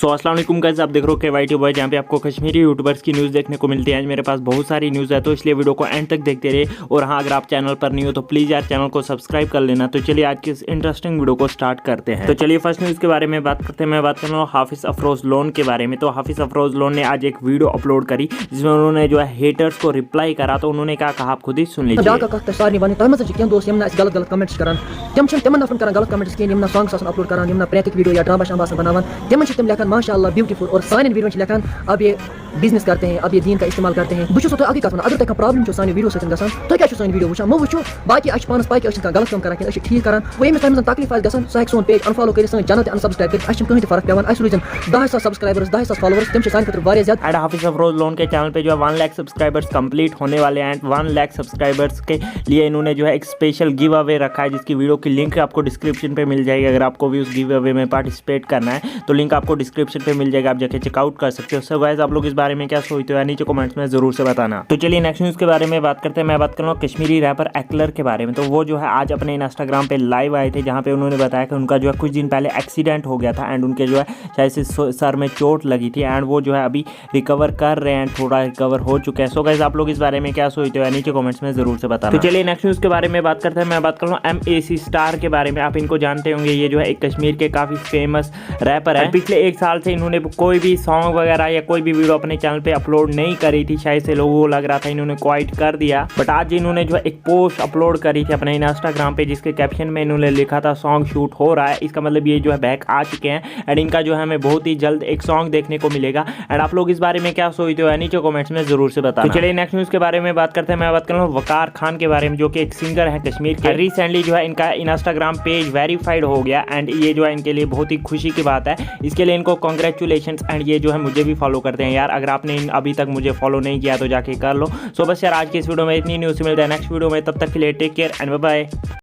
अस्सलाम वालेकुम गाइस, आप देख रहे हो KYT बॉय, जहाँ पे आपको कश्मीरी यूट्यूबर्स की न्यूज़ देखने को मिलती है। आज मेरे पास बहुत सारी न्यूज़ है, तो इसलिए वीडियो को एंड तक देखते रहिए। और हाँ, अगर आप चैनल पर नहीं हो तो प्लीज़ यार चैनल को सब्सक्राइब कर लेना। तो चलिए आज की इस इंटरेस्टिंग वीडियो को स्टार्ट करते हैं। तो चलिए फर्स्ट न्यूज़ के बारे में बात करते हैं। मैं बात कर रहा हूँ हाफिज़ अफरोज़ लोन के बारे में। तो हाफिज़ अफरोज़ लोन ने आज एक वीडियो अपलोड करी जिसमें उन्होंने जो है हेटर्स को रिप्लाई करा। तो उन्होंने क्या कहा आप खुद ही सुन लीजिए। गलत कमेंट्स करान तम तिमन नफरन करान गलत कमेंट्स कहीं सॉन्ग्स अपलोड करान प्रैक्टिक वीडियो या ड्रामा शामा बनावान तिम लिखा माशाअल्लाह ब्यूटीफुल और सारे वीडियो लिखान अब ये बिजनेस करते हैं, अब ये दीन का इस्तेमाल करते हैं। बहुत तो अगर अगर तुम प्रॉब्लम तो सानी वीडियो गसान तो क्या सानी वीडियो वो वो बाकी पानस पाकि गलत कम करान ठीक करान वो यमिस तम तकलीफ गसान सह सोन पेज अनफॉलो कर चैनल अनसब्सक्राइब कर कहीं फर्क पेवान रोजन 10,000 सब्सक्राइबर्स 10,000 फॉलोअर्स तम सानी खतर वारिया ज्यादा। एंड हाफिज़ अफरोज़ लोन के चैनल पे जो है 1 लाख सब्सक्राइबर्स कंप्लीट होने वाले हैं। एंड 1 लाख सब्सक्राइबर्स के लिए इन्होंने जो है एक स्पेशल गिव अवे रखा है, जिसकी वीडियो की लिंक आपको डिस्क्रिप्शन पे मिल जाएगी। अगर आपको भी उस गिव अवे में पार्टिसिपेट करना है तो लिंक आपको डिस्क्रिप्शन पे मिल जाएगा, आप जाके चेकआउट कर सकते हो। सो गाइस, आप लोग इस बारे में क्या सोचते हो नीचे कमेंट्स में जरूर से बताना। तो चलिए नेक्स्ट न्यूज़ के बारे में बात करते हैं। मैं बात कर रहा हूँ कश्मीरी रैपर एक्लर के बारे में। तो वो जो है आज अपने इंस्टाग्राम पे लाइव आए थे, जहाँ पे उन्होंने बताया कि उनका जो है कुछ दिन पहले एक्सीडेंट हो गया था एंड उनके जो है शायद से सर में चोट लगी थी एंड वो जो है अभी रिकवर कर रहे हैं, थोड़ा रिकवर हो चुके हैं। सो गाइस, आप लोग इस बारे में क्या सोचते हो नीचे कमेंट्स में जरूर से बताना। तो चलिए नेक्स्ट न्यूज़ के बारे में बात करते हैं। मैं बात कर रहा हूँ MAC स्टार के बारे में। आप इनको जानते होंगे, ये जो है एक कश्मीर के काफ़ी फेमस रैपर है। पिछले 1 साल से इन्होंने कोई भी सॉन्ग वगैरह या कोई भी वीडियो अपने चैनल पे अपलोड नहीं करी थी। शायद से लोगों को लग रहा था इन्होंने क्वाइट कर दिया, बट आज इन्होंने जो है एक पोस्ट अपलोड करी थी अपने इंस्टाग्राम पे, जिसके कैप्शन में इन्होंने लिखा था सॉन्ग शूट हो रहा है। इसका मतलब ये जो है बैक आ चुके हैं एंड इनका जो है हमें बहुत ही जल्द एक सॉन्ग देखने को मिलेगा। एंड आप लोग इस बारे में क्या सोचते हो नीचे कमेंट्स में जरूर से बताना। तो चलिए नेक्स्ट न्यूज़ के बारे में बात करते हैं। मैं बात कर रहा हूँ वकार खान के बारे में, जो कि एक सिंगर है कश्मीर के। रिसेंटली जो है इनका इंस्टाग्राम पेज वेरीफाइड हो गया एंड ये जो है इनके लिए बहुत ही खुशी की बात है। इसके लिए इनको कॉन्ग्रेचुलेशन। एंड ये जो है मुझे भी फॉलो करते हैं यार, अगर आपने अभी तक मुझे फॉलो नहीं किया तो जाके कर लो। सो बस यार आज की इस वीडियो में इतनी न्यूज़ मिलता है नेक्स्ट वीडियो में, तब तक के लिए take care and bye bye.